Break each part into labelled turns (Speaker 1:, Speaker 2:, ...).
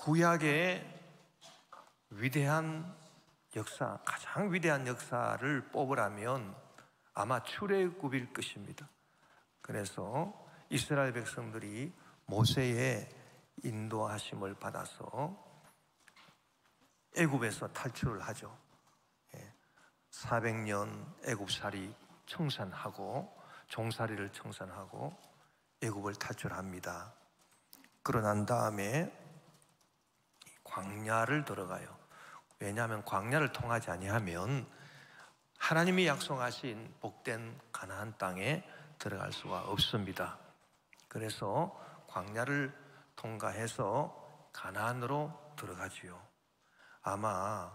Speaker 1: 구약의 위대한 역사, 가장 위대한 역사를 뽑으라면 아마 출애굽일 것입니다. 그래서 이스라엘 백성들이 모세의 인도하심을 받아서 애굽에서 탈출을 하죠. 400년 애굽살이 청산하고 종살이를 청산하고 애굽을 탈출합니다. 그러고 난 다음에 광야를 들어가요. 왜냐하면 광야를 통하지 아니하면 하나님이 약속하신 복된 가나안 땅에 들어갈 수가 없습니다. 그래서 광야를 통과해서 가나안으로 들어가지요. 아마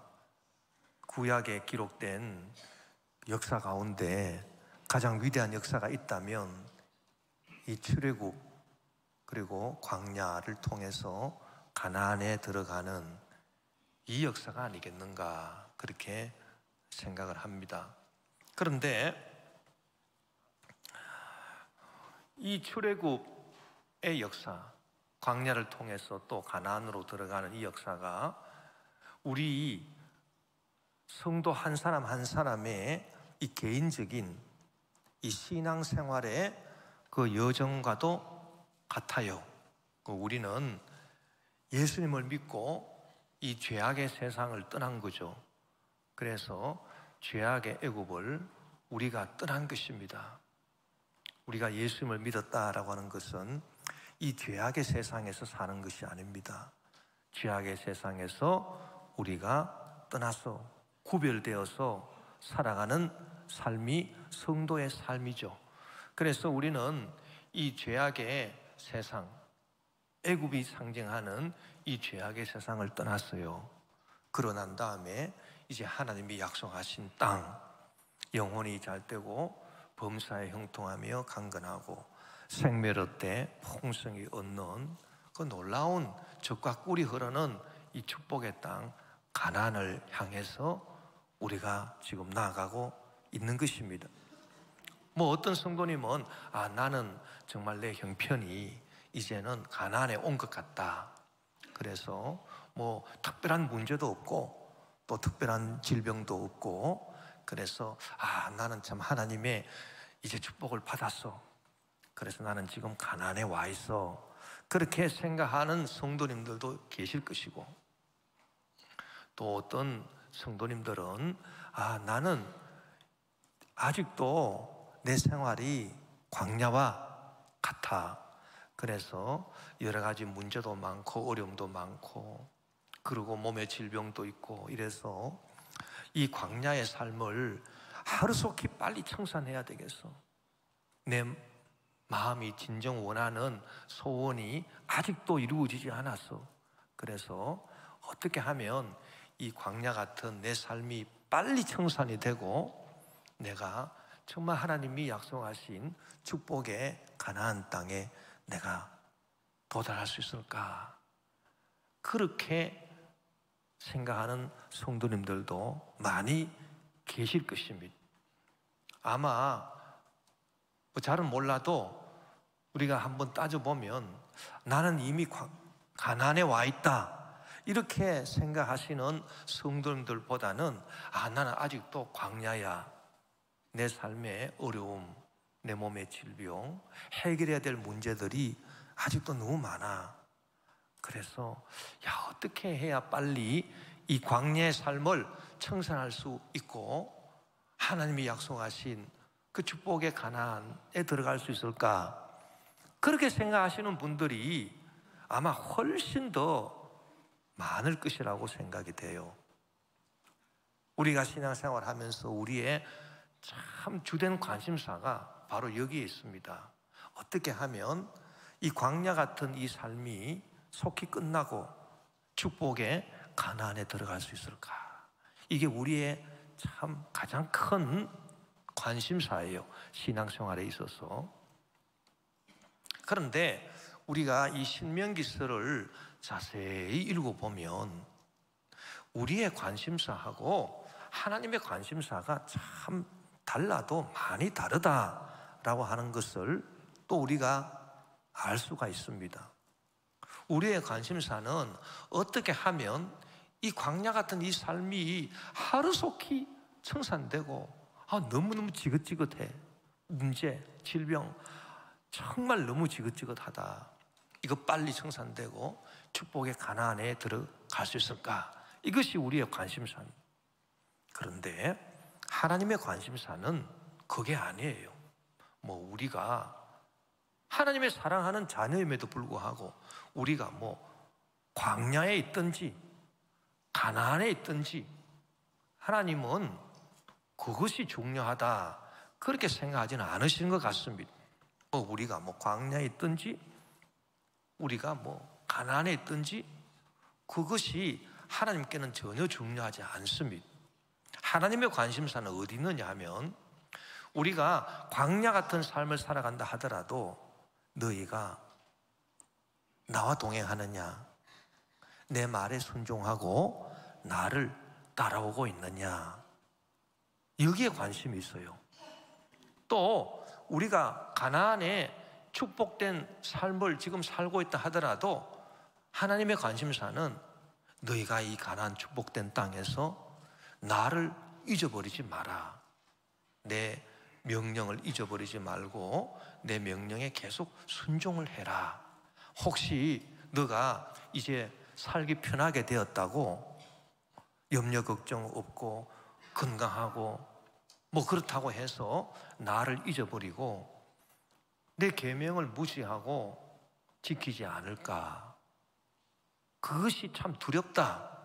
Speaker 1: 구약에 기록된 역사 가운데 가장 위대한 역사가 있다면 이 출애굽 그리고 광야를 통해서 가나안에 들어가는 이 역사가 아니겠는가 그렇게 생각을 합니다. 그런데 이 출애굽의 역사, 광야를 통해서 또 가나안으로 들어가는 이 역사가 우리 성도 한 사람 한 사람의 이 개인적인 이 신앙생활의 그 여정과도 같아요. 우리는 예수님을 믿고 이 죄악의 세상을 떠난 거죠. 그래서 죄악의 애굽을 우리가 떠난 것입니다. 우리가 예수님을 믿었다라고 하는 것은 이 죄악의 세상에서 사는 것이 아닙니다. 죄악의 세상에서 우리가 떠나서 구별되어서 살아가는 삶이 성도의 삶이죠. 그래서 우리는 이 죄악의 세상, 애굽이 상징하는 이 죄악의 세상을 떠났어요. 그러고 난 다음에 이제 하나님이 약속하신 땅, 영혼이 잘되고 범사에 형통하며 강건하고 생멸 얻되 풍성히 얻는 그 놀라운 젖과 꿀이 흐르는 이 축복의 땅 가나안을 향해서 우리가 지금 나아가고 있는 것입니다. 어떤 성도님은 나는 정말 내 형편이 이제는 가나안에 온 것 같다. 그래서 특별한 문제도 없고 또 특별한 질병도 없고 그래서 나는 참 하나님의 이제 축복을 받았어. 그래서 나는 지금 가나안에 와 있어. 그렇게 생각하는 성도님들도 계실 것이고 또 어떤 성도님들은 나는 아직도 내 생활이 광야와 같아. 그래서 여러 가지 문제도 많고 어려움도 많고 그리고 몸에 질병도 있고 이래서 이 광야의 삶을 하루속히 빨리 청산해야 되겠어. 내 마음이 진정 원하는 소원이 아직도 이루어지지 않았어. 그래서 어떻게 하면 이 광야 같은 내 삶이 빨리 청산이 되고 내가 정말 하나님이 약속하신 축복의 가나안 땅에 내가 도달할 수 있을까? 그렇게 생각하는 성도님들도 많이 계실 것입니다. 아마 잘은 몰라도 우리가 한번 따져보면 나는 이미 가나안에 와 있다 이렇게 생각하시는 성도님들보다는 나는 아직도 광야야. 내 삶의 어려움, 내 몸의 질병, 해결해야 될 문제들이 아직도 너무 많아. 그래서 어떻게 해야 빨리 이 광야의 삶을 청산할 수 있고 하나님이 약속하신 그 축복의 가나안에 들어갈 수 있을까? 그렇게 생각하시는 분들이 아마 훨씬 더 많을 것이라고 생각이 돼요. 우리가 신앙생활 하면서 우리의 참 주된 관심사가 바로 여기에 있습니다. 어떻게 하면 이 광야 같은 이 삶이 속히 끝나고 축복의 가나안에 들어갈 수 있을까? 이게 우리의 참 가장 큰 관심사예요. 신앙생활에 있어서. 그런데 우리가 이 신명기서를 자세히 읽어보면 우리의 관심사하고 하나님의 관심사가 참 달라도 많이 다르다라고 하는 것을 또 우리가 알 수가 있습니다. 우리의 관심사는 어떻게 하면 이 광야 같은 이 삶이 하루속히 청산되고, 너무너무 지긋지긋해, 문제, 질병 정말 너무 지긋지긋하다, 이거 빨리 청산되고 축복의 가나안에 들어갈 수 있을까? 이것이 우리의 관심사입니다. 그런데 하나님의 관심사는 그게 아니에요. 우리가 하나님의 사랑하는 자녀임에도 불구하고 우리가 광야에 있든지 가나안에 있든지 하나님은 그것이 중요하다 그렇게 생각하지는 않으시는 것 같습니다. 우리가 광야에 있든지 우리가 가나안에 있든지 그것이 하나님께는 전혀 중요하지 않습니다. 하나님의 관심사는 어디 있느냐 하면, 우리가 광야 같은 삶을 살아간다 하더라도 너희가 나와 동행하느냐, 내 말에 순종하고 나를 따라오고 있느냐, 여기에 관심이 있어요. 또 우리가 가나안에 축복된 삶을 지금 살고 있다 하더라도 하나님의 관심사는 너희가 이 가나안 축복된 땅에서 나를 잊어버리지 마라, 내 명령을 잊어버리지 말고 내 명령에 계속 순종을 해라. 혹시 너가 이제 살기 편하게 되었다고 염려 걱정 없고 건강하고 그렇다고 해서 나를 잊어버리고 내 계명을 무시하고 지키지 않을까? 그것이 참 두렵다.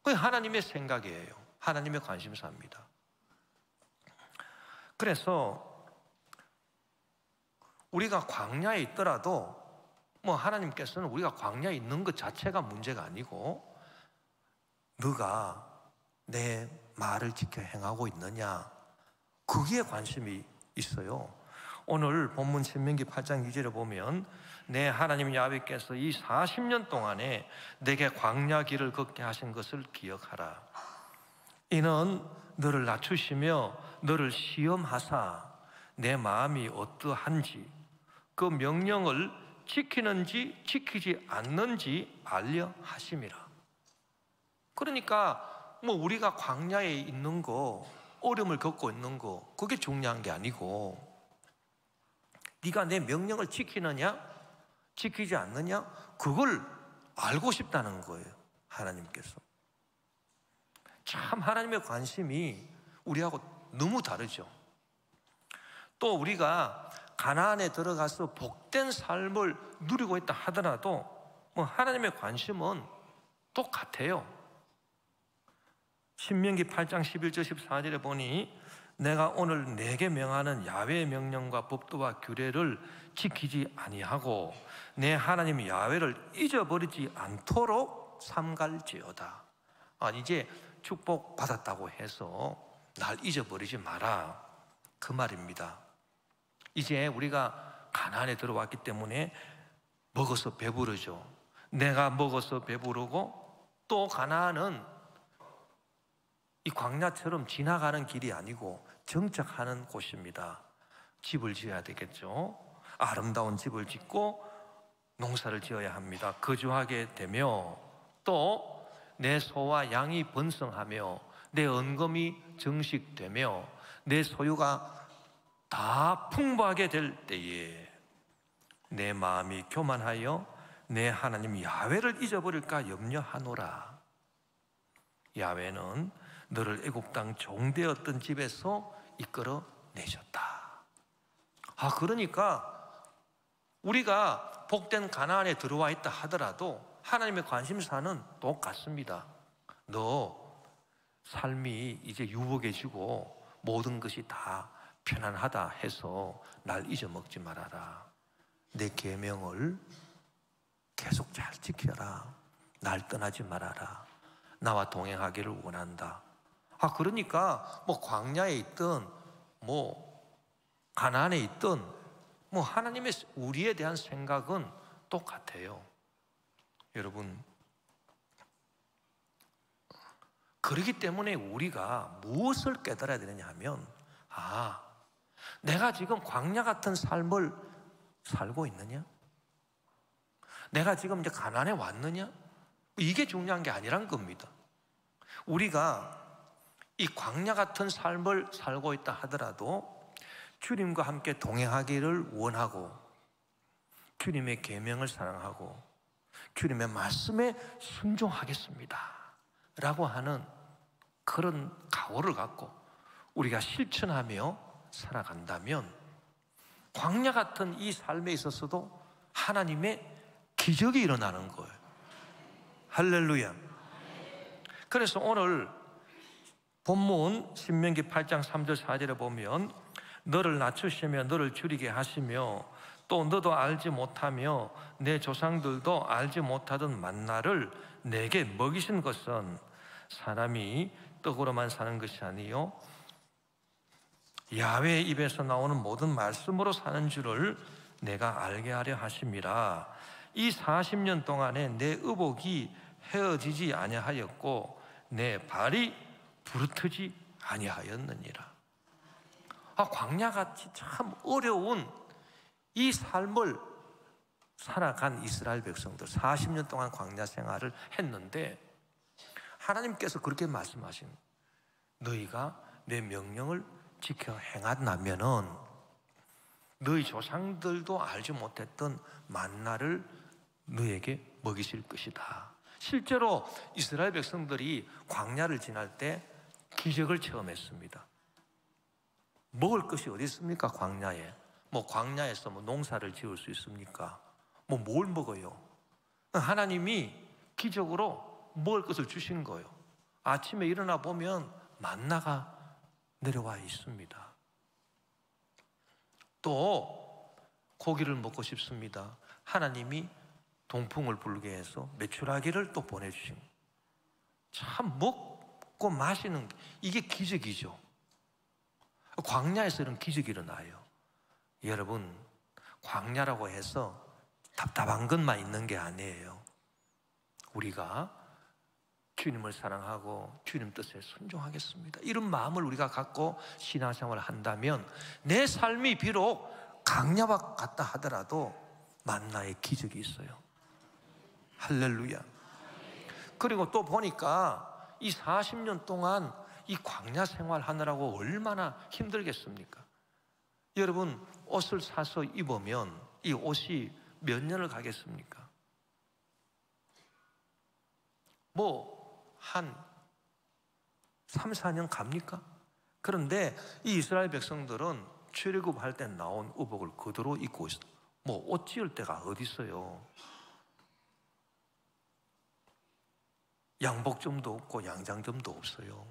Speaker 1: 그게 하나님의 생각이에요. 하나님의 관심사입니다. 그래서 우리가 광야에 있더라도 하나님께서는 우리가 광야에 있는 것 자체가 문제가 아니고 너가 내 말을 지켜 행하고 있느냐, 거기에 관심이 있어요. 오늘 본문 신명기 8장 2절에 보면 내 하나님 야훼께서 이 40년 동안에 내게 광야 길을 걷게 하신 것을 기억하라. 이는 너를 낮추시며 너를 시험하사 내 마음이 어떠한지 그 명령을 지키는지 지키지 않는지 알려 하심이라. 그러니까 우리가 광야에 있는 거, 어려움을 겪고 있는 거, 그게 중요한 게 아니고 네가 내 명령을 지키느냐 지키지 않느냐, 그걸 알고 싶다는 거예요. 하나님께서 참 하나님의 관심이 우리하고 너무 다르죠. 또 우리가 가나안에 들어가서 복된 삶을 누리고 있다 하더라도 하나님의 관심은 똑같아요. 신명기 8장 11절 14절에 보니 내가 오늘 내게 명하는 야훼의 명령과 법도와 규례를 지키지 아니하고 내 하나님 야훼를 잊어버리지 않도록 삼갈지어다. 이제 축복 받았다고 해서 날 잊어버리지 마라, 그 말입니다. 이제 우리가 가나안에 들어왔기 때문에 먹어서 배부르죠. 내가 먹어서 배부르고 또 가나안은 이 광야처럼 지나가는 길이 아니고 정착하는 곳입니다. 집을 지어야 되겠죠. 아름다운 집을 짓고 농사를 지어야 합니다. 거주하게 되며 또 내 소와 양이 번성하며 내 언금이 정식되며 내 소유가 다 풍부하게 될 때에 내 마음이 교만하여 내 하나님 야훼를 잊어버릴까 염려하노라. 야훼는 너를 애굽 땅 종되었던 집에서 이끌어 내셨다. 그러니까 우리가 복된 가나안에 들어와 있다 하더라도 하나님의 관심사는 똑같습니다. 너 삶이 이제 유복해지고 모든 것이 다 편안하다 해서 날 잊어먹지 말아라. 내 계명을 계속 잘 지켜라. 날 떠나지 말아라. 나와 동행하기를 원한다. 그러니까 광야에 있든 가나안에 있든 하나님의 우리에 대한 생각은 똑같아요. 여러분, 그렇기 때문에 우리가 무엇을 깨달아야 되느냐 하면 내가 지금 광야 같은 삶을 살고 있느냐? 내가 지금 이제 가난에 왔느냐? 이게 중요한 게 아니란 겁니다. 우리가 이 광야 같은 삶을 살고 있다 하더라도 주님과 함께 동행하기를 원하고 주님의 계명을 사랑하고 주님의 말씀에 순종하겠습니다 라고 하는 그런 각오를 갖고 우리가 실천하며 살아간다면 광야 같은 이 삶에 있어서도 하나님의 기적이 일어나는 거예요. 할렐루야. 그래서 오늘 본문 신명기 8장 3절 4절에 보면 너를 낮추시며 너를 줄이게 하시며 또 너도 알지 못하며 내 조상들도 알지 못하던 만나를 내게 먹이신 것은 사람이 떡으로만 사는 것이 아니요 야훼의 입에서 나오는 모든 말씀으로 사는 줄을 내가 알게 하려 하심이라. 이 40년 동안에 내 의복이 헤어지지 아니하였고 내 발이 부르트지 아니하였느니라. 광야같이 참 어려운 이 삶을 살아간 이스라엘 백성들 40년 동안 광야 생활을 했는데 하나님께서 그렇게 말씀하신 너희가 내 명령을 지켜 행한다면은 너희 조상들도 알지 못했던 만나를 너에게 먹이실 것이다. 실제로 이스라엘 백성들이 광야를 지날 때 기적을 체험했습니다. 먹을 것이 어디 있습니까? 광야에. 광야에서 농사를 지을 수 있습니까? 뭘 먹어요? 하나님이 기적으로 먹을 것을 주신 거예요. 아침에 일어나 보면 만나가 내려와 있습니다. 또 고기를 먹고 싶습니다. 하나님이 동풍을 불게 해서 메추라기를 또 보내주신 거예요. 참 먹고 마시는 이게 기적이죠. 광야에서 이런 기적이 일어나요. 여러분, 광야라고 해서 답답한 것만 있는 게 아니에요. 우리가 주님을 사랑하고 주님 뜻에 순종하겠습니다 이런 마음을 우리가 갖고 신앙생활을 한다면 내 삶이 비록 광야와 같다 하더라도 만나의 기적이 있어요. 할렐루야. 그리고 또 보니까 이 40년 동안 이 광야 생활하느라고 얼마나 힘들겠습니까? 여러분, 옷을 사서 입으면 이 옷이 몇 년을 가겠습니까? 한 3, 4년 갑니까? 그런데 이 이스라엘 백성들은 출애굽할 때 나온 의복을 그대로 입고 있어요. 옷 지을 데가 어디 있어요? 양복점도 없고 양장점도 없어요.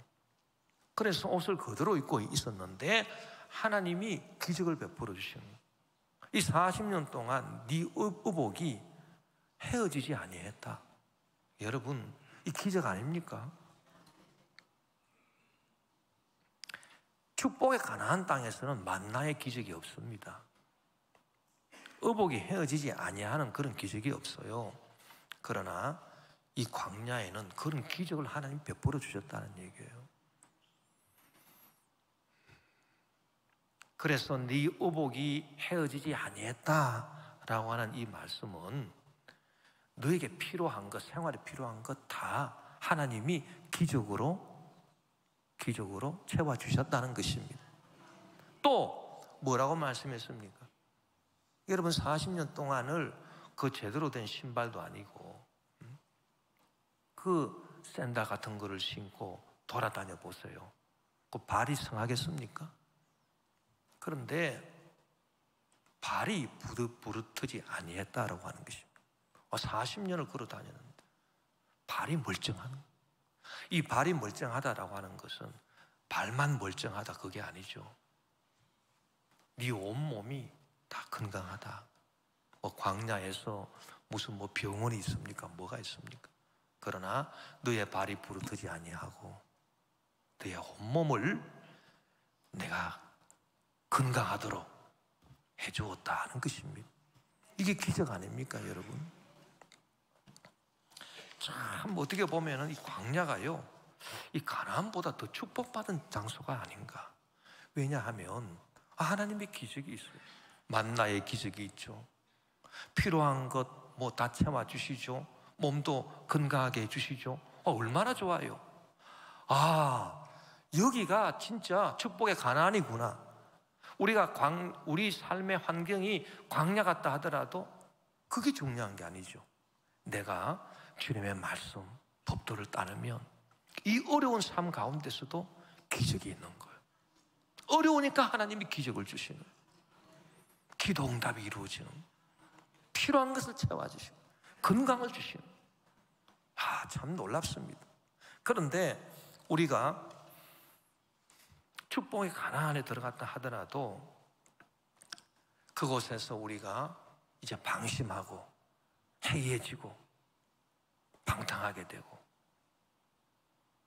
Speaker 1: 그래서 옷을 그대로 입고 있었는데 하나님이 기적을 베풀어 주신 거예요. 이 40년 동안 네 의복이 헤어지지 아니했다. 여러분, 이 기적 아닙니까? 축복의 가나안 땅에서는 만나의 기적이 없습니다. 의복이 헤어지지 아니하는 그런 기적이 없어요. 그러나 이 광야에는 그런 기적을 하나님 베풀어 주셨다는 얘기예요. 그래서 네 의복이 헤어지지 아니했다라고 하는 이 말씀은 너에게 필요한 것, 생활에 필요한 것 다 하나님이 기적으로 채워주셨다는 것입니다. 또 뭐라고 말씀했습니까? 여러분, 40년 동안을 그 제대로 된 신발도 아니고 그 샌들 같은 거를 신고 돌아다녀 보세요. 그 발이 성하겠습니까? 그런데 발이 부르트지 아니했다라고 하는 것입니다. 40년을 걸어 다녔는데 발이 멀쩡한 거예요. 이 발이 멀쩡하다라고 하는 것은 발만 멀쩡하다 그게 아니죠. 네 온몸이 다 건강하다. 광야에서 무슨 병원이 있습니까? 뭐가 있습니까? 그러나 너의 발이 부르트지 아니하고 너의 온몸을 내가 건강하도록 해주었다는 것입니다. 이게 기적 아닙니까, 여러분? 참 어떻게 보면 이 광야가요, 이 가나안보다 더 축복받은 장소가 아닌가. 왜냐하면 하나님의 기적이 있어요. 만나의 기적이 있죠. 필요한 것 뭐 다 채워주시죠. 몸도 건강하게 해주시죠. 얼마나 좋아요. 여기가 진짜 축복의 가나안이구나. 우리 삶의 환경이 광야 같다 하더라도 그게 중요한 게 아니죠. 내가 주님의 말씀, 법도를 따르면 이 어려운 삶 가운데서도 기적이 있는 거예요. 어려우니까 하나님이 기적을 주시는 거예요. 기도 응답이 이루어지는 거예요. 필요한 것을 채워주시는 거예요. 건강을 주시는 거예요. 참 놀랍습니다. 그런데 우리가 축복의 가나안에 들어갔다 하더라도 그곳에서 우리가 이제 방심하고 해이해지고 방탕하게 되고,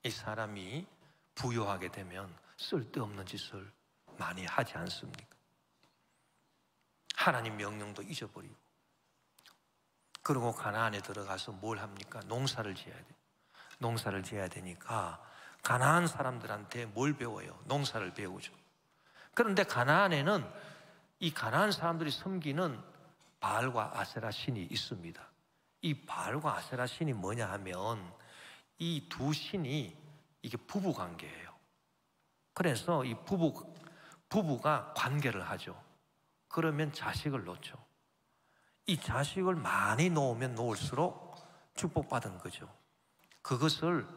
Speaker 1: 이 사람이 부유하게 되면 쓸데없는 짓을 많이 하지 않습니까? 하나님 명령도 잊어버리고, 그리고 가나안에 들어가서 뭘 합니까? 농사를 지어야 돼요. 농사를 지어야 되니까 가나안 사람들한테 뭘 배워요? 농사를 배우죠. 그런데 가나안에는 이 가나안 사람들이 섬기는 바알과 아세라 신이 있습니다. 이 바알과 아세라 신이 뭐냐 하면 이 두 신이 이게 부부 관계예요. 그래서 이 부부가 관계를 하죠. 그러면 자식을 놓죠. 이 자식을 많이 놓으면 놓을수록 축복받은 거죠. 그것을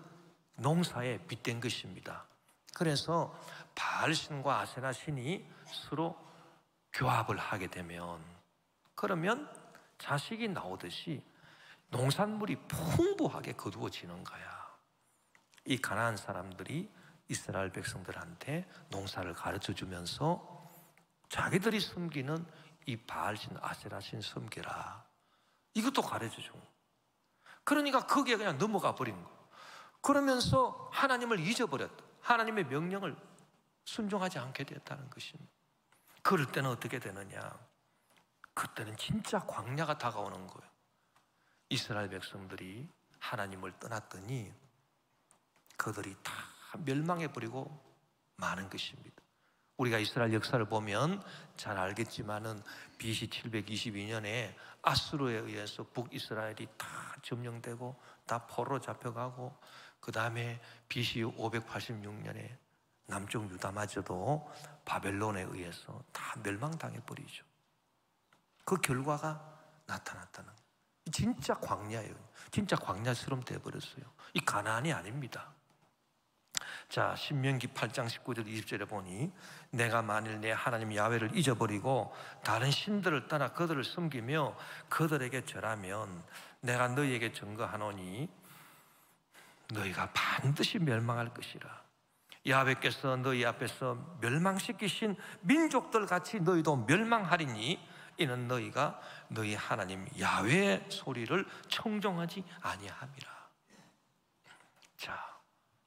Speaker 1: 농사에 빗댄 것입니다. 그래서 바알 신과 아세라 신이 서로 교합을 하게 되면, 그러면 자식이 나오듯이 농산물이 풍부하게 거두어지는 거야. 이 가나안 사람들이 이스라엘 백성들한테 농사를 가르쳐 주면서 자기들이 섬기는 이 바알신 아세라신 섬기라, 이것도 가르쳐 줘. 그러니까 거기에 그냥 넘어가 버린 거. 그러면서 하나님을 잊어버렸다. 하나님의 명령을 순종하지 않게 됐다는 것입니다. 그럴 때는 어떻게 되느냐? 그때는 진짜 광야가 다가오는 거예요. 이스라엘 백성들이 하나님을 떠났더니 그들이 다 멸망해버리고 마는 것입니다. 우리가 이스라엘 역사를 보면 잘 알겠지만은 BC 722년에 아수르에 의해서 북이스라엘이 다 점령되고 다 포로로 잡혀가고, 그 다음에 BC 586년에 남쪽 유다마저도 바벨론에 의해서 다 멸망당해버리죠. 그 결과가 나타났다는 거예요. 진짜 광야예요. 진짜 광야처럼 돼버렸어요. 이 가나안이 아닙니다. 자, 신명기 8장 19절 20절에 보니 내가 만일 내 하나님 야훼를 잊어버리고 다른 신들을 따라 그들을 섬기며 그들에게 절하면 내가 너희에게 증거하노니 너희가 반드시 멸망할 것이라. 야훼께서 너희 앞에서 멸망시키신 민족들 같이 너희도 멸망하리니 이는 너희가 너희 하나님 야훼의 소리를 청종하지 아니함이라. 자,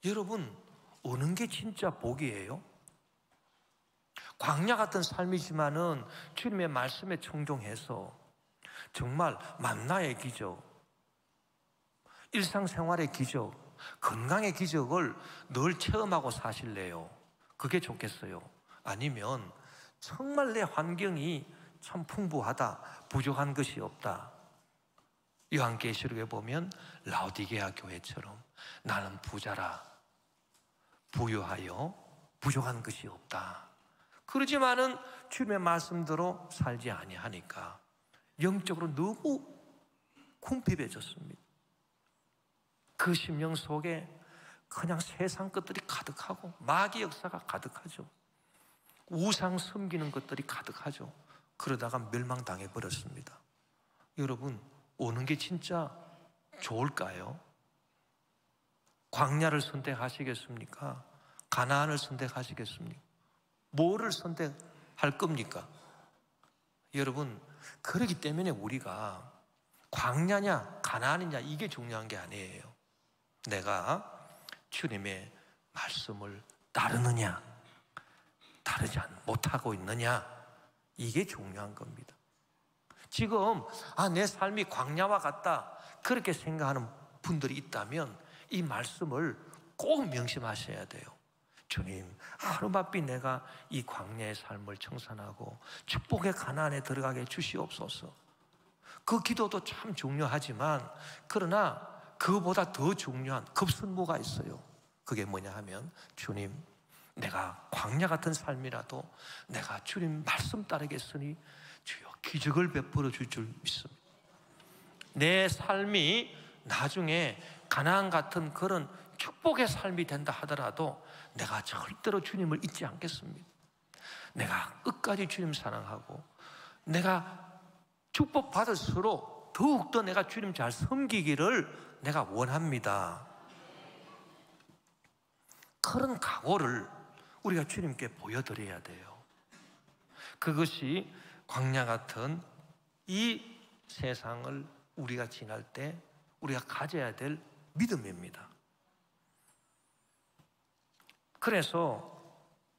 Speaker 1: 여러분, 어느 게 진짜 복이에요? 광야 같은 삶이지만은 주님의 말씀에 청종해서 정말 만나의 기적, 일상생활의 기적, 건강의 기적을 늘 체험하고 사실래요? 그게 좋겠어요? 아니면 정말 내 환경이 참 풍부하다, 부족한 것이 없다. 요한계시록에 보면 라오디게아 교회처럼 나는 부자라, 부유하여 부족한 것이 없다. 그러지만은 주님의 말씀대로 살지 아니하니까 영적으로 너무 궁핍해졌습니다. 그 심령 속에 그냥 세상 것들이 가득하고 마귀 역사가 가득하죠. 우상 섬기는 것들이 가득하죠. 그러다가 멸망당해 버렸습니다. 여러분, 오는 게 진짜 좋을까요? 광야를 선택하시겠습니까? 가나안을 선택하시겠습니까? 뭐를 선택할 겁니까? 여러분, 그렇기 때문에 우리가 광야냐 가나안이냐 이게 중요한 게 아니에요. 내가 주님의 말씀을 따르느냐 따르지 못하고 있느냐, 이게 중요한 겁니다. 지금 내 삶이 광야와 같다 그렇게 생각하는 분들이 있다면 이 말씀을 꼭 명심하셔야 돼요. 주님, 하루바삐 내가 이 광야의 삶을 청산하고 축복의 가나안에 들어가게 주시옵소서. 그 기도도 참 중요하지만 그러나 그보다 더 중요한 급선무가 있어요. 그게 뭐냐 하면 주님, 내가 광야 같은 삶이라도 내가 주님 말씀 따르겠으니 주여 기적을 베풀어 줄 줄 믿습니다. 내 삶이 나중에 가나안 같은 그런 축복의 삶이 된다 하더라도 내가 절대로 주님을 잊지 않겠습니다. 내가 끝까지 주님 사랑하고 내가 축복받을수록 더욱더 내가 주님 잘 섬기기를 내가 원합니다. 그런 각오를 우리가 주님께 보여드려야 돼요. 그것이 광야 같은 이 세상을 우리가 지날 때 우리가 가져야 될 믿음입니다. 그래서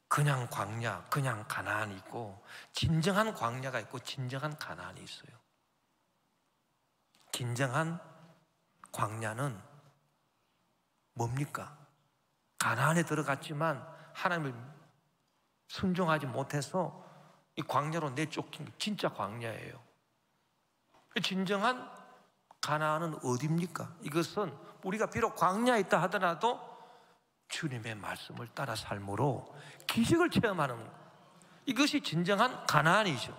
Speaker 1: 그냥 광야, 그냥 가나안이 있고 진정한 광야가 있고 진정한 가나안이 있어요. 진정한 광야는 뭡니까? 가나안에 들어갔지만 하나님을 순종하지 못해서 이 광야로 내쫓긴 게 진짜 광야예요. 진정한 가나안은 어디입니까? 이것은 우리가 비록 광야에 있다 하더라도 주님의 말씀을 따라 삶으로 기적을 체험하는, 이것이 진정한 가나안이죠.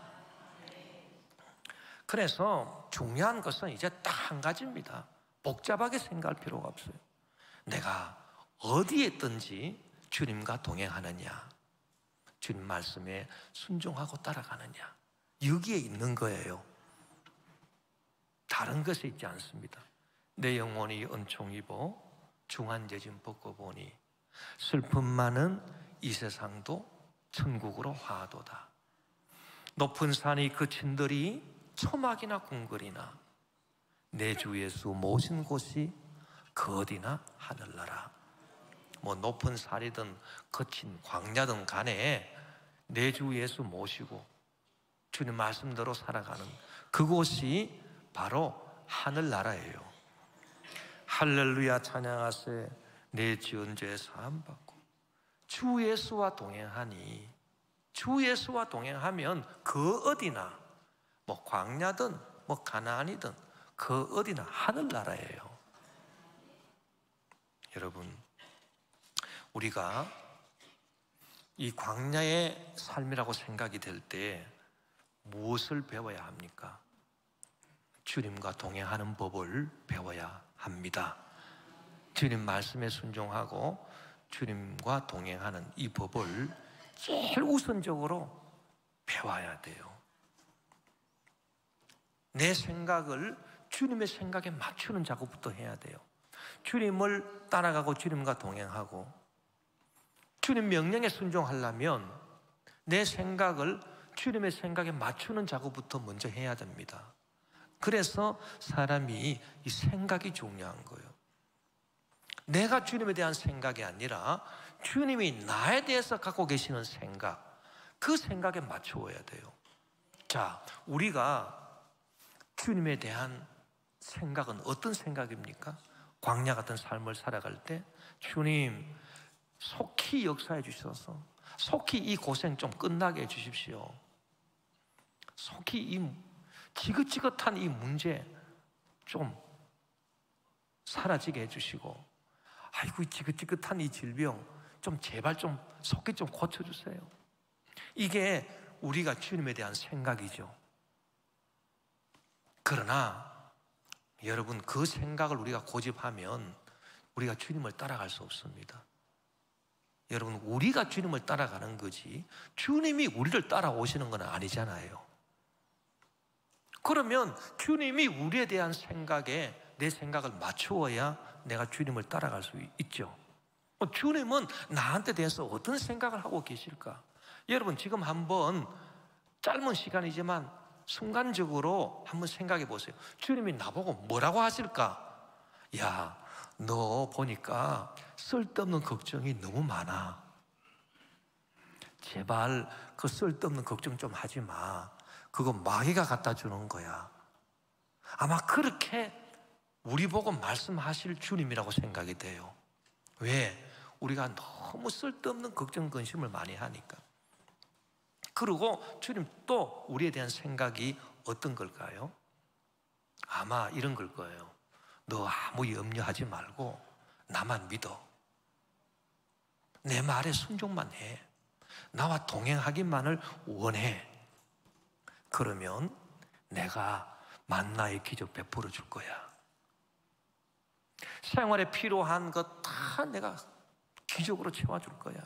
Speaker 1: 그래서 중요한 것은 이제 딱 한 가지입니다. 복잡하게 생각할 필요가 없어요. 내가 어디에 있든지 주님과 동행하느냐, 주님 말씀에 순종하고 따라가느냐, 여기에 있는 거예요. 다른 것에 있지 않습니다. 내 영혼이 은총 입어 중한죄짐 벗고 보니 슬픔 많은 이 세상도 천국으로 화도다. 높은 산이 그친들이 초막이나 궁궐이나 내 주 예수 모신 곳이 그 어디나 하늘나라. 뭐 높은 산이든 거친 광야든 간에 내 주 예수 모시고 주님 말씀대로 살아가는 그곳이 바로 하늘나라예요. 할렐루야 찬양하세. 내 지은 죄 사함 받고 주 예수와 동행하니, 주 예수와 동행하면 그 어디나 뭐 광야든 뭐 가나안이든 그 어디나 하늘나라예요. 여러분, 우리가 이 광야의 삶이라고 생각이 될 때 무엇을 배워야 합니까? 주님과 동행하는 법을 배워야 합니다. 주님 말씀에 순종하고 주님과 동행하는 이 법을 제일 우선적으로 배워야 돼요. 내 생각을 주님의 생각에 맞추는 작업부터 해야 돼요. 주님을 따라가고 주님과 동행하고 주님 명령에 순종하려면 내 생각을 주님의 생각에 맞추는 작업부터 먼저 해야 됩니다. 그래서 사람이 이 생각이 중요한 거예요. 내가 주님에 대한 생각이 아니라 주님이 나에 대해서 갖고 계시는 생각, 그 생각에 맞추어야 돼요. 자, 우리가 주님에 대한 생각은 어떤 생각입니까? 광야 같은 삶을 살아갈 때 주님 속히 역사해 주셔서 속히 이 고생 좀 끝나게 해 주십시오. 속히 이 지긋지긋한 이 문제 좀 사라지게 해주시고, 아이고 이 지긋지긋한 이 질병 좀 제발 좀 속히 좀 고쳐주세요. 이게 우리가 주님에 대한 생각이죠. 그러나 여러분, 그 생각을 우리가 고집하면 우리가 주님을 따라갈 수 없습니다. 여러분, 우리가 주님을 따라가는 거지 주님이 우리를 따라오시는 건 아니잖아요. 그러면 주님이 우리에 대한 생각에 내 생각을 맞추어야 내가 주님을 따라갈 수 있죠. 주님은 나한테 대해서 어떤 생각을 하고 계실까? 여러분, 지금 한번 짧은 시간이지만 순간적으로 한번 생각해 보세요. 주님이 나보고 뭐라고 하실까? 야, 너 보니까 쓸데없는 걱정이 너무 많아. 제발 그 쓸데없는 걱정 좀 하지 마. 그거 마귀가 갖다 주는 거야. 아마 그렇게 우리 보고 말씀하실 주님이라고 생각이 돼요. 왜? 우리가 너무 쓸데없는 걱정, 근심을 많이 하니까. 그리고 주님 또 우리에 대한 생각이 어떤 걸까요? 아마 이런 걸 거예요. 너 아무 염려하지 말고 나만 믿어. 내 말에 순종만 해. 나와 동행하기만을 원해. 그러면 내가 만나의 기적 베풀어 줄 거야. 생활에 필요한 것 다 내가 기적으로 채워줄 거야.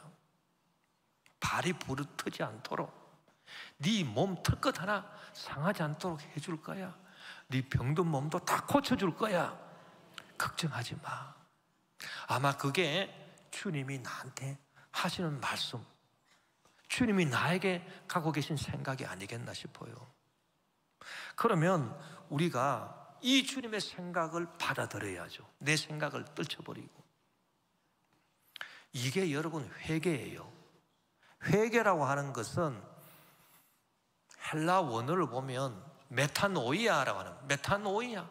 Speaker 1: 발이 부르트지 않도록, 네 몸 털끝 하나 상하지 않도록 해줄 거야. 네 병든 몸도 다 고쳐줄 거야. 걱정하지 마. 아마 그게 주님이 나한테 하시는 말씀, 주님이 나에게 갖고 계신 생각이 아니겠나 싶어요. 그러면 우리가 이 주님의 생각을 받아들여야죠. 내 생각을 떨쳐버리고. 이게 여러분 회개예요. 회개라고 하는 것은 헬라 원어를 보면 메타노이아라고 하는, 메타노이아,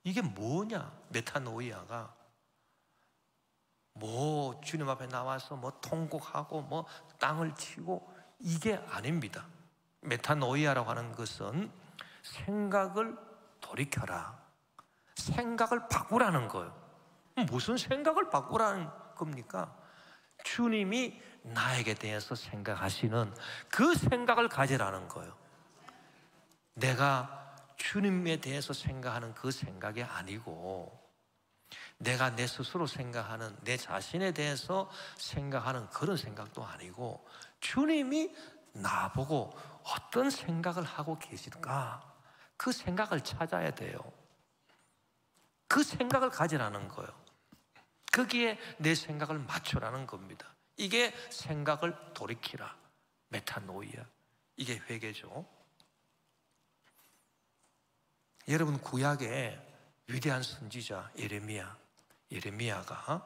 Speaker 1: 이게 뭐냐? 메타노이아가 뭐 주님 앞에 나와서 뭐 통곡하고 뭐 땅을 치고 이게 아닙니다. 메타노이아라고 하는 것은 생각을 돌이켜라, 생각을 바꾸라는 거예요. 무슨 생각을 바꾸라는 겁니까? 주님이 나에게 대해서 생각하시는 그 생각을 가지라는 거예요. 내가 주님에 대해서 생각하는 그 생각이 아니고, 내가 내 스스로 생각하는, 내 자신에 대해서 생각하는 그런 생각도 아니고, 주님이 나보고 어떤 생각을 하고 계실까? 그 생각을 찾아야 돼요. 그 생각을 가지라는 거예요. 거기에 내 생각을 맞추라는 겁니다. 이게 생각을 돌이키라, 메타노이아. 이게 회개죠. 여러분, 구약의 위대한 선지자 예레미야가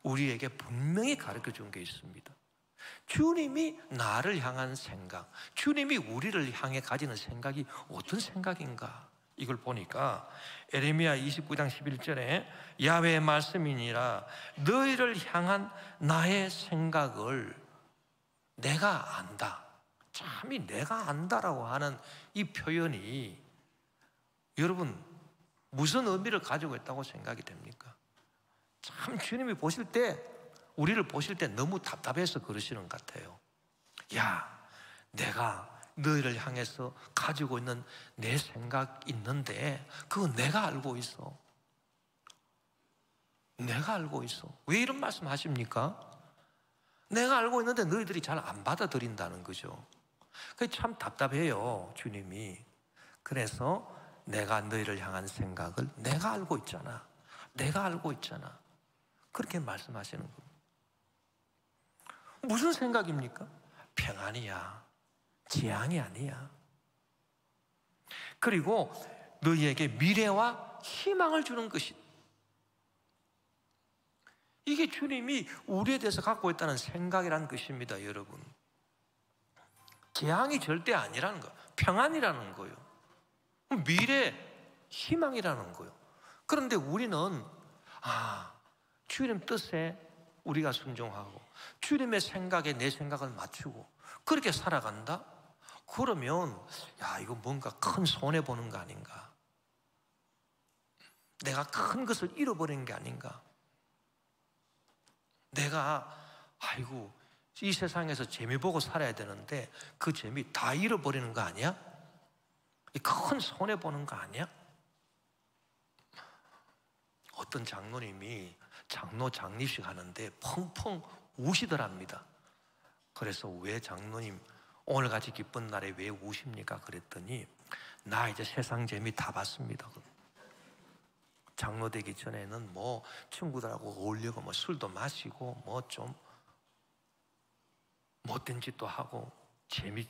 Speaker 1: 우리에게 분명히 가르쳐 준 게 있습니다. 주님이 나를 향한 생각, 주님이 우리를 향해 가지는 생각이 어떤 생각인가? 이걸 보니까 예레미야 29장 11절에 야훼의 말씀이니라, 너희를 향한 나의 생각을 내가 안다. 참이 내가 안다라고 하는 이 표현이 여러분 무슨 의미를 가지고 있다고 생각이 됩니까? 참 주님이 보실 때, 우리를 보실 때 너무 답답해서 그러시는 것 같아요. 야, 내가 너희를 향해서 가지고 있는 내 생각 있는데 그거 내가 알고 있어. 내가 알고 있어. 왜 이런 말씀 하십니까? 내가 알고 있는데 너희들이 잘 안 받아들인다는 거죠. 그게 참 답답해요, 주님이. 그래서 내가 너희를 향한 생각을 내가 알고 있잖아. 내가 알고 있잖아. 그렇게 말씀하시는 겁니다. 무슨 생각입니까? 평안이야. 재앙이 아니야. 그리고 너희에게 미래와 희망을 주는 것이, 이게 주님이 우리에 대해서 갖고 있다는 생각이라는 것입니다, 여러분. 재앙이 절대 아니라는 거예요. 평안이라는 거예요. 미래, 희망이라는 거예요. 그런데 우리는 주님 뜻에 우리가 순종하고 주님의 생각에 내 생각을 맞추고 그렇게 살아간다? 그러면 이거 뭔가 큰 손해보는 거 아닌가? 내가 큰 것을 잃어버린 게 아닌가? 내가 이 세상에서 재미 보고 살아야 되는데 그 재미 다 잃어버리는 거 아니야? 큰 손해보는 거 아니야? 어떤 장로님이 장로장립식 하는데 펑펑 우시더랍니다. 그래서 왜 장로님 오늘같이 기쁜 날에 왜 우십니까? 그랬더니 나 이제 세상 재미 다 봤습니다. 장로 되기 전에는 뭐 친구들하고 어울리고 뭐 술도 마시고 뭐 좀 못된 짓도 하고 재미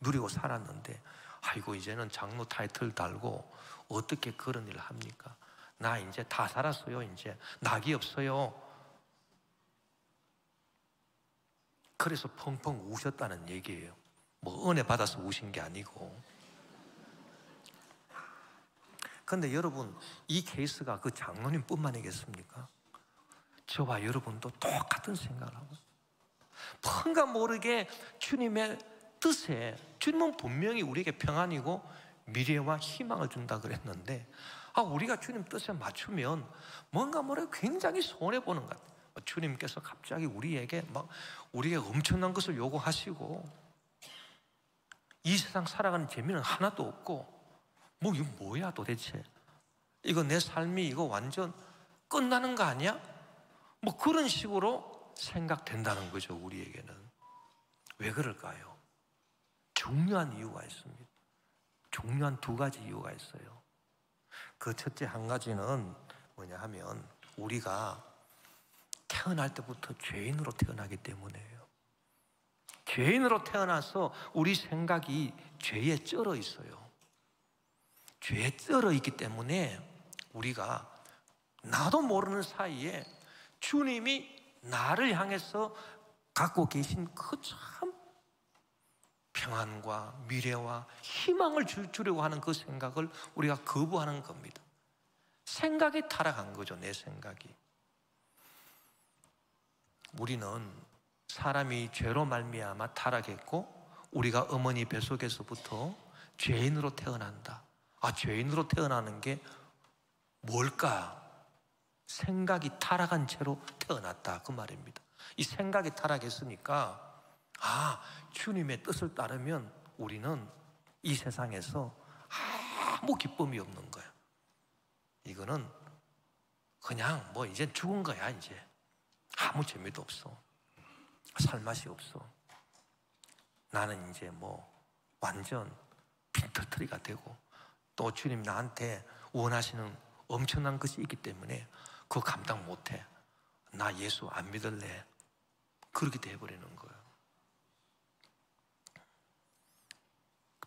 Speaker 1: 누리고 살았는데 이제는 장로 타이틀 달고 어떻게 그런 일을 합니까? 나 이제 다 살았어요. 이제 낙이 없어요. 그래서 펑펑 우셨다는 얘기예요. 뭐 은혜 받아서 우신 게 아니고. 그런데 여러분, 이 케이스가 그 장로님뿐만이겠습니까? 저와 여러분도 똑같은 생각을 하고 뭔가 모르게 주님의 뜻에, 주님은 분명히 우리에게 평안이고 미래와 희망을 준다 그랬는데, 우리가 주님 뜻에 맞추면 뭔가 굉장히 손해보는 것 같아요. 주님께서 갑자기 우리에게 엄청난 것을 요구하시고, 이 세상 살아가는 재미는 하나도 없고, 이거 뭐야 도대체? 이거 내 삶이 이거 완전 끝나는 거 아니야? 그런 식으로 생각된다는 거죠, 우리에게는. 왜 그럴까요? 중요한 이유가 있습니다. 중요한 두 가지 이유가 있어요. 그 첫째 한 가지는 뭐냐 하면, 우리가 태어날 때부터 죄인으로 태어나기 때문이에요. 죄인으로 태어나서 우리 생각이 죄에 쩔어 있어요. 죄에 쩔어 있기 때문에 우리가 나도 모르는 사이에 주님이 나를 향해서 갖고 계신 그 참 평안과 미래와 희망을 주려고 하는 그 생각을 우리가 거부하는 겁니다. 생각이 타락한 거죠, 내 생각이. 우리는 사람이 죄로 말미암아 타락했고, 우리가 어머니 뱃속에서부터 죄인으로 태어난다. 죄인으로 태어나는 게 뭘까? 생각이 타락한 채로 태어났다, 그 말입니다. 이 생각이 타락했으니까 주님의 뜻을 따르면 우리는 이 세상에서 아무 기쁨이 없는 거야. 이거는 그냥 이제 죽은 거야. 이제 아무 재미도 없어. 살맛이 없어. 나는 이제 완전 빈털터리가 되고, 또 주님 나한테 원하시는 엄청난 것이 있기 때문에 그거 감당 못해. 나 예수 안 믿을래. 그렇게 돼버리는 거예요.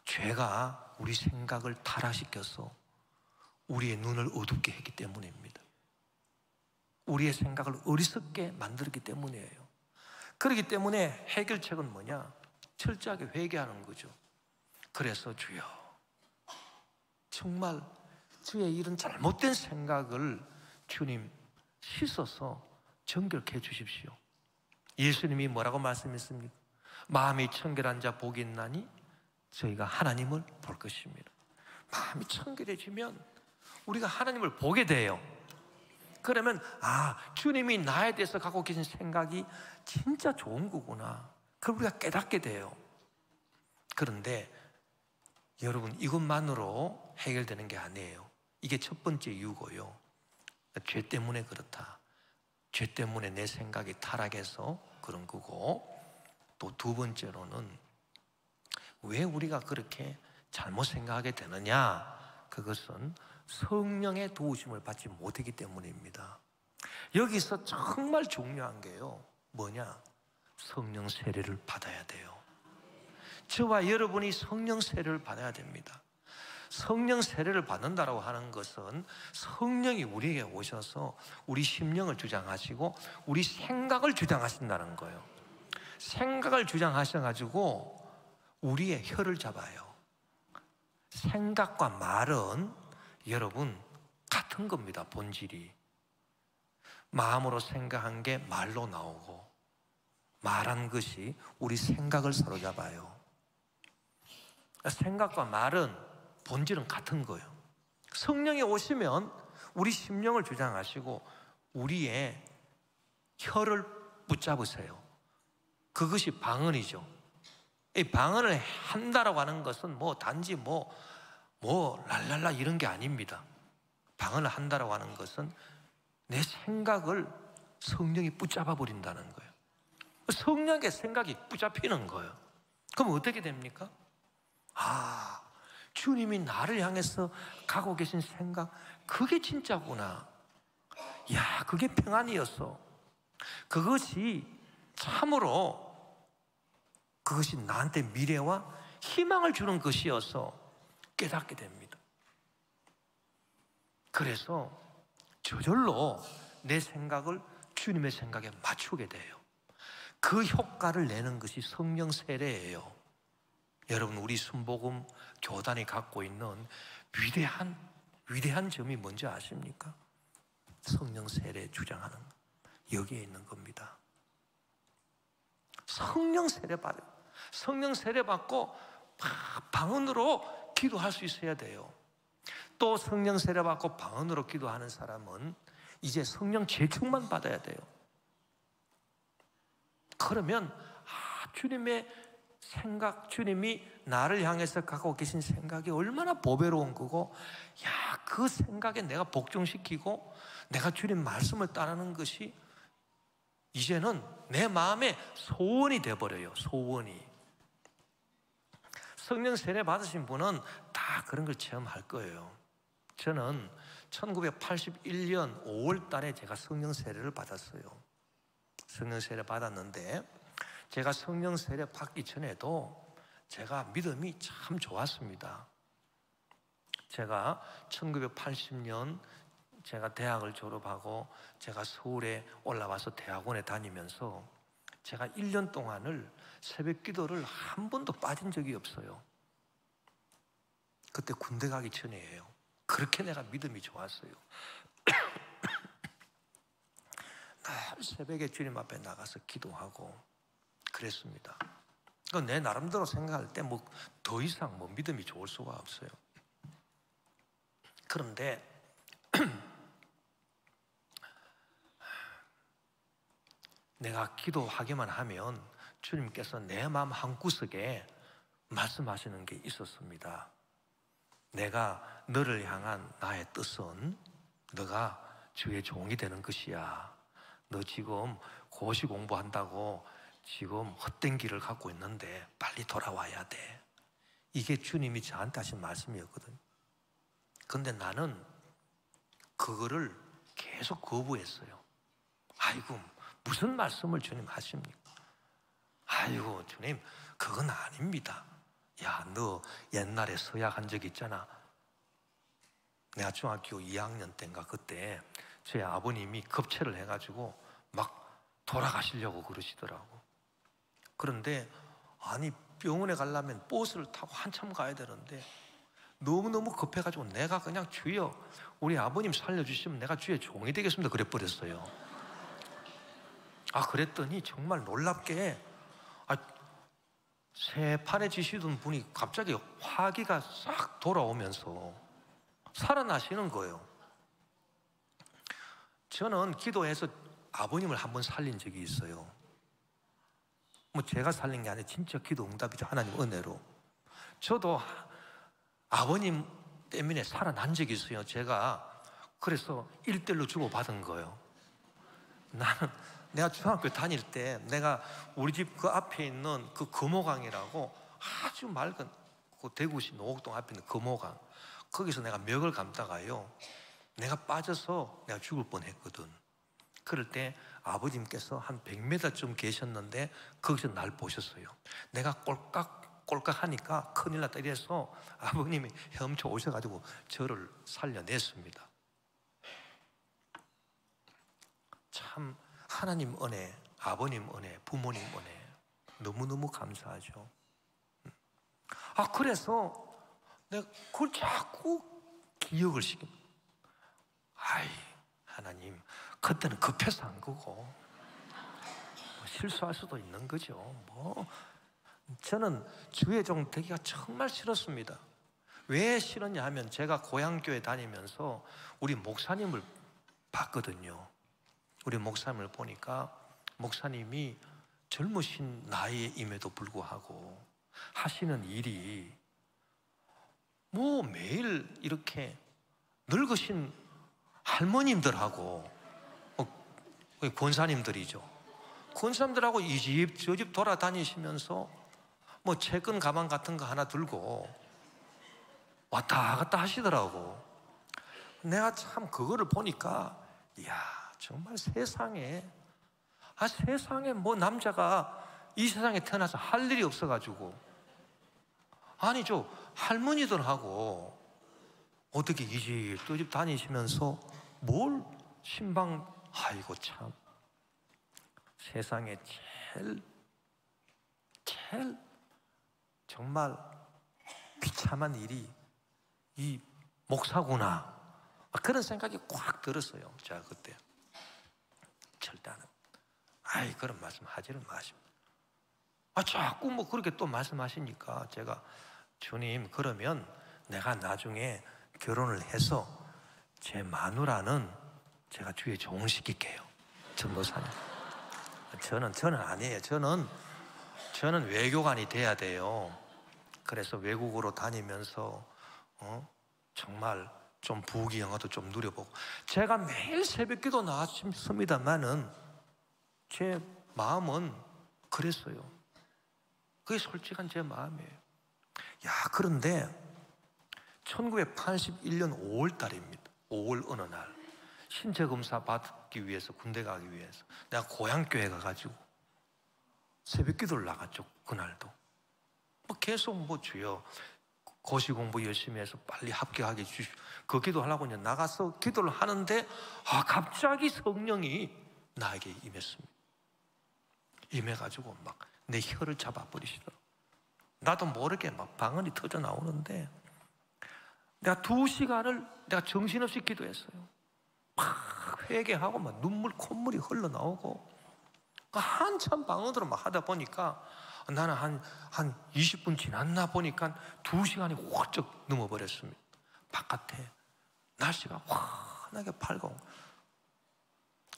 Speaker 1: 죄가 우리 생각을 타락시켜서 우리의 눈을 어둡게 했기 때문입니다. 우리의 생각을 어리석게 만들었기 때문이에요. 그렇기 때문에 해결책은 뭐냐? 철저하게 회개하는 거죠. 그래서 주여, 정말 주의 이런 잘못된 생각을 주님 씻어서 정결케 해 주십시오. 예수님이 뭐라고 말씀했습니까? 마음이 청결한 자 복이 있나니 저희가 하나님을 볼 것입니다. 마음이 청결해지면 우리가 하나님을 보게 돼요. 그러면 주님이 나에 대해서 갖고 계신 생각이 진짜 좋은 거구나, 그걸 우리가 깨닫게 돼요. 그런데 여러분, 이것만으로 해결되는 게 아니에요. 이게 첫 번째 이유고요. 죄 때문에 그렇다. 죄 때문에 내 생각이 타락해서 그런 거고, 또 두 번째로는 왜 우리가 그렇게 잘못 생각하게 되느냐? 그것은 성령의 도우심을 받지 못했기 때문입니다. 여기서 정말 중요한 게요, 뭐냐? 성령 세례를 받아야 돼요. 저와 여러분이 성령 세례를 받아야 됩니다. 성령 세례를 받는다고 하는 것은 성령이 우리에게 오셔서 우리 심령을 주장하시고 우리 생각을 주장하신다는 거예요. 생각을 주장하셔가지고 우리의 혀를 잡아요. 생각과 말은 여러분 같은 겁니다. 본질이. 마음으로 생각한 게 말로 나오고, 말한 것이 우리 생각을 사로잡아요. 생각과 말은 본질은 같은 거예요. 성령이 오시면 우리 심령을 주장하시고 우리의 혀를 붙잡으세요. 그것이 방언이죠. 이 방언을 한다라고 하는 것은 단지 랄랄라 이런 게 아닙니다. 방언을 한다라고 하는 것은 내 생각을 성령이 붙잡아 버린다는 거예요. 성령의 생각이 붙잡히는 거예요. 그럼 어떻게 됩니까? 주님이 나를 향해서 가고 계신 생각, 그게 진짜구나. 그게 평안이었어. 그것이 참으로 그것이 나한테 미래와 희망을 주는 것이어서 깨닫게 됩니다. 그래서 저절로 내 생각을 주님의 생각에 맞추게 돼요. 그 효과를 내는 것이 성령 세례예요. 여러분, 우리 순복음 교단이 갖고 있는 위대한 점이 뭔지 아십니까? 성령 세례 주장하는 것, 여기에 있는 겁니다. 성령 세례 받고 방언으로 기도할 수 있어야 돼요. 또 성령 세례 받고 방언으로 기도하는 사람은 이제 성령 재충만 받아야 돼요. 그러면 주님의 생각, 주님이 나를 향해서 갖고 계신 생각이 얼마나 보배로운 거고, 그 생각에 내가 복종시키고 내가 주님 말씀을 따르는 것이 이제는 내 마음의 소원이 돼버려요. 소원이. 성령 세례 받으신 분은 다 그런 걸 체험할 거예요. 저는 1981년 5월 달에 제가 성령 세례를 받았어요. 성령 세례 받았는데, 제가 성령 세례 받기 전에도 제가 믿음이 참 좋았습니다. 제가 1980년 제가 대학을 졸업하고 제가 서울에 올라와서 대학원에 다니면서 제가 1년 동안을 새벽 기도를 한 번도 빠진 적이 없어요. 그때 군대 가기 전이에요. 그렇게 내가 믿음이 좋았어요. 늘 새벽에 주님 앞에 나가서 기도하고 그랬습니다. 내 나름대로 생각할 때 더 이상 믿음이 좋을 수가 없어요. 그런데 내가 기도하기만 하면 주님께서 내 마음 한구석에 말씀하시는 게 있었습니다. 내가 너를 향한 나의 뜻은 너가 주의 종이 되는 것이야. 너 지금 고시 공부한다고 지금 헛된 길을 갖고 있는데 빨리 돌아와야 돼. 이게 주님이 저한테 하신 말씀이었거든요. 근데 나는 그거를 계속 거부했어요. 아이고, 무슨 말씀을 주님 하십니까? 아이고, 주님, 그건 아닙니다. 야, 너 옛날에 서약한 적 있잖아. 내가 중학교 2학년 때인가 그때 저희 아버님이 급체를 해가지고 막 돌아가시려고 그러시더라고. 그런데 아니, 병원에 가려면 버스를 타고 한참 가야 되는데 너무너무 급해가지고 내가 그냥 주여, 우리 아버님 살려주시면 내가 주의 종이 되겠습니다 그래버렸어요. 그랬더니 정말 놀랍게 새판에 지시던 분이 갑자기 화기가 싹 돌아오면서 살아나시는 거예요. 저는 기도해서 아버님을 한번 살린 적이 있어요. 제가 살린 게 아니라 진짜 기도 응답이죠. 하나님 은혜로. 저도 아버님 때문에 살아난 적이 있어요. 제가 그래서 1대1로 주고받은 거예요. 내가 중학교 다닐 때 내가 우리 집 그 앞에 있는 그 금호강이라고 아주 맑은 그 대구시 노곡동 앞에 있는 금호강, 거기서 내가 멱을 감다가요, 내가 빠져서 내가 죽을 뻔했거든. 그럴 때 아버님께서 한 100m쯤 계셨는데 거기서 날 보셨어요. 내가 꼴깍 하니까 큰일 났다 이래서 아버님이 헤엄쳐 오셔가지고 저를 살려냈습니다. 참 하나님 은혜, 아버님 은혜, 부모님 은혜 너무너무 감사하죠. 그래서 내가 그걸 자꾸 기억을 시킵니다. 하나님, 그때는 급해서 한 거고 실수할 수도 있는 거죠. 저는 주의 종 되기가 정말 싫었습니다. 왜 싫었냐 하면 제가 고향교회 다니면서 우리 목사님을 봤거든요. 우리 목사님을 보니까 목사님이 젊으신 나이임에도 불구하고 하시는 일이 매일 이렇게 늙으신 할머님들하고 권사님들이죠. 권사님들하고 이 집 저 집 돌아다니시면서 채권 가방 같은 거 하나 들고 왔다 갔다 하시더라고. 내가 참 그거를 보니까 정말 세상에 남자가 이 세상에 태어나서 할 일이 없어가지고 아니죠, 할머니들하고 어떻게 이 집 저 집 다니시면서 뭘 신방. 아이고, 참 세상에 제일 정말 비참한 일이 이 목사구나, 그런 생각이 꽉 들었어요. 제가 그때 절대 안 합니다. 그런 말씀 하지를 마십니다. 자꾸 그렇게 또 말씀하시니까 제가 주님, 그러면 내가 나중에 결혼을 해서 제 마누라는 제가 주위에 종시킬게요. 전도사님. 저는 아니에요. 저는 외교관이 돼야 돼요. 그래서 외국으로 다니면서 정말 좀 부귀영화도 좀 누려보고, 제가 매일 새벽기도 나왔습니다만은 제 마음은 그랬어요. 그게 솔직한 제 마음이에요. 그런데 1981년 5월 달입니다. 5월 어느 날 신체검사 받기 위해서, 군대 가기 위해서 내가 고향교회 가가지고 새벽기도를 나갔죠. 그날도 계속 주여 고시 공부 열심히 해서 빨리 합격하게 해주시오, 그 기도하려고 이제 나가서 기도를 하는데 갑자기 성령이 나에게 임했습니다. 임해가지고 막 내 혀를 잡아버리시더라고요. 나도 모르게 막 방언이 터져 나오는데 내가 2시간을 내가 정신없이 기도했어요. 막 회개하고 막 눈물 콧물이 흘러나오고 한참 방언으로 막 하다 보니까 나는 한 20분 지났나 보니까 2시간이 훌쩍 넘어버렸습니다. 바깥에 날씨가 환하게 밝고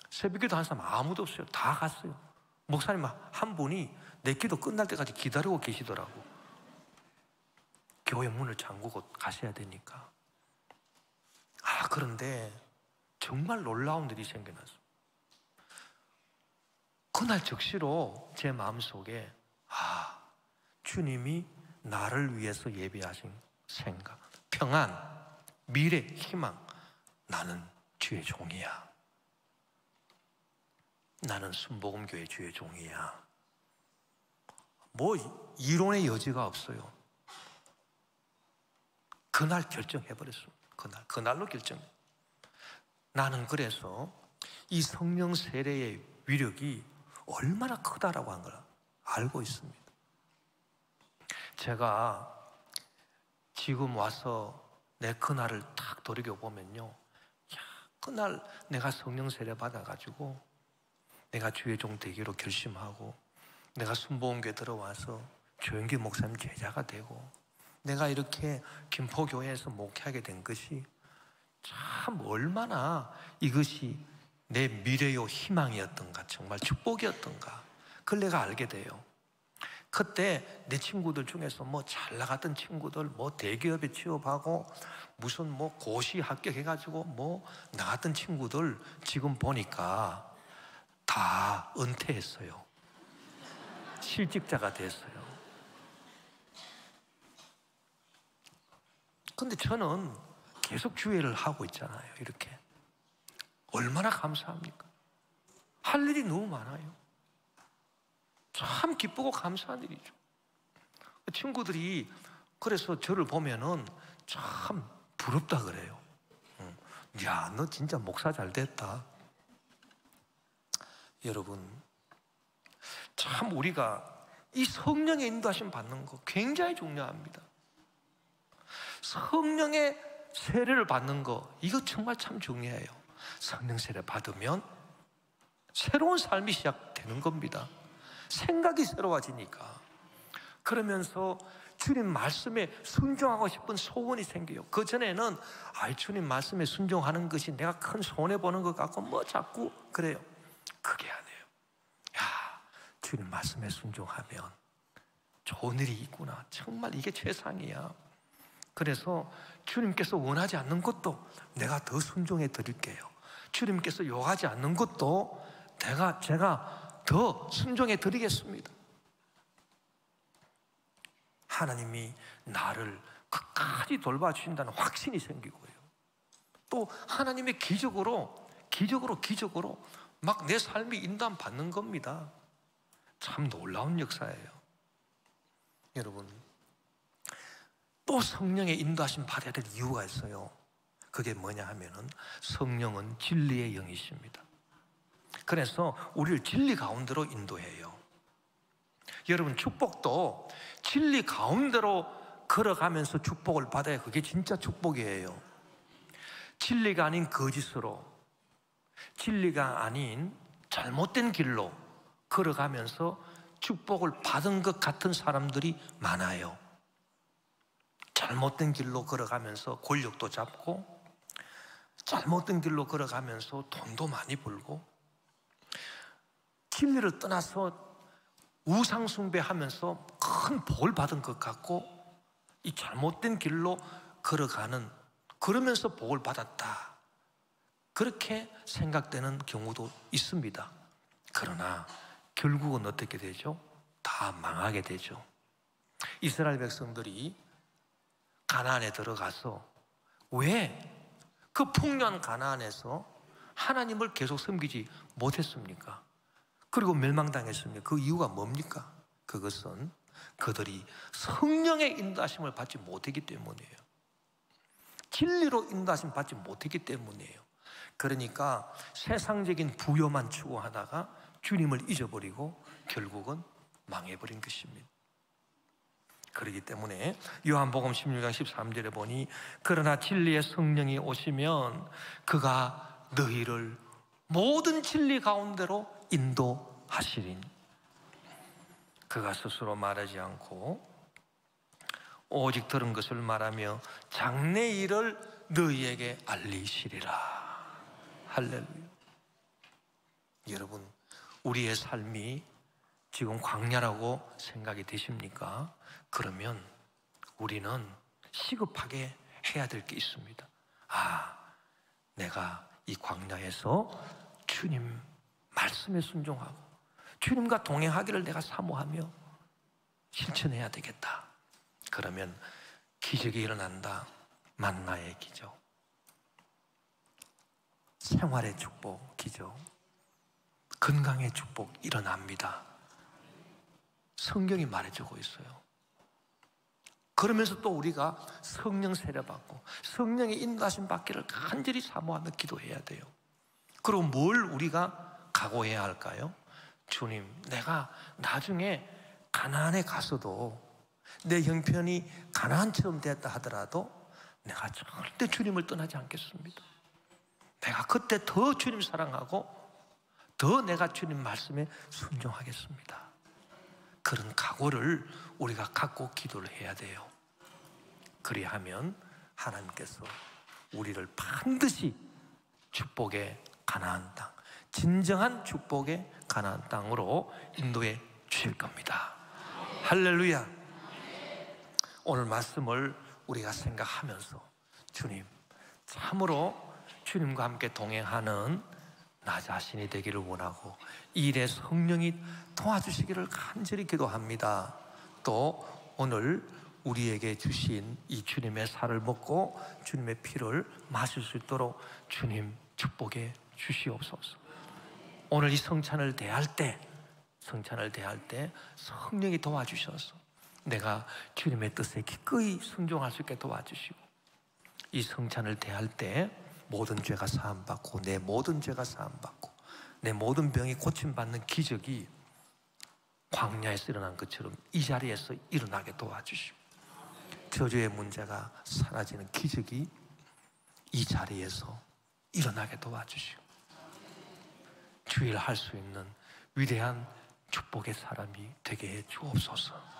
Speaker 1: 새벽기도 한 사람 아무도 없어요. 다 갔어요. 목사님 한 분이 내 기도 끝날 때까지 기다리고 계시더라고. 교회 문을 잠그고 가셔야 되니까. 그런데 정말 놀라운 일이 생겨났어요. 그날 즉시로 제 마음속에 주님이 나를 위해서 예비하신 생각, 평안, 미래, 희망, 나는 주의 종이야. 나는 순복음교회 주의 종이야. 이론의 여지가 없어요. 그날 결정해버렸어요. 그날로 결정. 나는 그래서 이 성령 세례의 위력이 얼마나 크다라고 한 걸 알고 있습니다. 제가 지금 와서 내 그날을 딱 돌이켜보면요, 그날 내가 성령 세례 받아가지고 내가 주의 종 되기로 결심하고 내가 순복음교회 들어와서 조영기 목사님 제자가 되고 내가 이렇게 김포교회에서 목회하게 된 것이 참 얼마나 이것이 내 미래요 희망이었던가, 정말 축복이었던가, 그걸 내가 알게 돼요. 그때 내 친구들 중에서 잘 나갔던 친구들 대기업에 취업하고 무슨 고시 합격해가지고 나갔던 친구들 지금 보니까 다 은퇴했어요. 실직자가 됐어요. 근데 저는 계속 주회를 하고 있잖아요. 이렇게 얼마나 감사합니까? 할 일이 너무 많아요. 참 기쁘고 감사한 일이죠. 친구들이 그래서 저를 보면은 참 부럽다 그래요. 야, 너 진짜 목사 잘 됐다. 여러분, 참 우리가 이 성령의 인도하심 받는 거 굉장히 중요합니다. 성령의 세례를 받는 거, 이거 정말 참 중요해요. 성령 세례 받으면 새로운 삶이 시작되는 겁니다. 생각이 새로워지니까. 그러면서 주님 말씀에 순종하고 싶은 소원이 생겨요. 그전에는 주님 말씀에 순종하는 것이 내가 큰 손해보는 것 같고 자꾸 그래요. 그게 아니에요. 주님 말씀에 순종하면 좋은 일이 있구나. 정말 이게 최상이야. 그래서 주님께서 원하지 않는 것도 내가 더 순종해 드릴게요. 주님께서 요구하지 않는 것도 제가 더 순종해 드리겠습니다. 하나님이 나를 끝까지 돌봐주신다는 확신이 생기고요. 또 하나님의 기적으로 막 내 삶이 인도받는 겁니다. 참 놀라운 역사예요. 여러분, 또 성령의 인도하심 받아야 될 이유가 있어요. 그게 뭐냐 하면은 성령은 진리의 영이십니다. 그래서 우리를 진리 가운데로 인도해요. 여러분, 축복도 진리 가운데로 걸어가면서 축복을 받아야 그게 진짜 축복이에요. 진리가 아닌 거짓으로, 진리가 아닌 잘못된 길로 걸어가면서 축복을 받은 것 같은 사람들이 많아요. 잘못된 길로 걸어가면서 권력도 잡고, 잘못된 길로 걸어가면서 돈도 많이 벌고, 진리를 떠나서 우상 숭배하면서 큰 복을 받은 것 같고, 이 잘못된 길로 걸어가는, 그러면서 복을 받았다, 그렇게 생각되는 경우도 있습니다. 그러나 결국은 어떻게 되죠? 다 망하게 되죠. 이스라엘 백성들이 가나안에 들어가서 왜 그 풍요한 가나안에서 하나님을 계속 섬기지 못했습니까? 그리고 멸망당했습니까? 그 이유가 뭡니까? 그것은 그들이 성령의 인도하심을 받지 못했기 때문이에요. 진리로 인도하심 받지 못했기 때문이에요. 그러니까 세상적인 부여만 추구하다가 주님을 잊어버리고 결국은 망해버린 것입니다. 그렇기 때문에 요한복음 16장 13절에 보니 그러나 진리의 성령이 오시면 그가 너희를 모든 진리 가운데로 인도하시리니, 그가 스스로 말하지 않고 오직 들은 것을 말하며 장래 일을 너희에게 알리시리라. 할렐루야. 여러분, 우리의 삶이 지금 광야라고 생각이 되십니까? 그러면 우리는 시급하게 해야 될 게 있습니다. 내가 이 광야에서 주님 말씀에 순종하고 주님과 동행하기를 내가 사모하며 실천해야 되겠다. 그러면 기적이 일어난다. 만나의 기적, 생활의 축복, 기적, 건강의 축복 일어납니다. 성경이 말해주고 있어요. 그러면서 또 우리가 성령 세례받고 성령의 인도하심 받기를 간절히 사모하며 기도해야 돼요. 그리고 뭘 우리가 각오해야 할까요? 주님, 내가 나중에 가나안에 가서도 내 형편이 가나안처럼 됐다 하더라도 내가 절대 주님을 떠나지 않겠습니다. 내가 그때 더 주님 사랑하고 더 내가 주님 말씀에 순종하겠습니다. 그런 각오를 우리가 갖고 기도를 해야 돼요. 그리하면 하나님께서 우리를 반드시 축복의 가나안 땅, 진정한 축복의 가나안 땅으로 인도해 주실 겁니다. 할렐루야. 오늘 말씀을 우리가 생각하면서 주님, 참으로 주님과 함께 동행하는 나 자신이 되기를 원하고 이 일에 성령이 도와주시기를 간절히 기도합니다. 또 오늘 우리에게 주신 이 주님의 살을 먹고 주님의 피를 마실 수 있도록 주님 축복해 주시옵소서. 오늘 이 성찬을 대할 때 성령이 도와주셔서 내가 주님의 뜻에 기꺼이 순종할 수 있게 도와주시고, 이 성찬을 대할 때 모든 죄가 사함받고 내 모든 죄가 사함받고 내 모든 병이 고침받는 기적이 광야에서 일어난 것처럼 이 자리에서 일어나게 도와주시고, 저주의 문제가 사라지는 기적이 이 자리에서 일어나게 도와주시고, 주일 할 수 있는 위대한 축복의 사람이 되게 해 주옵소서.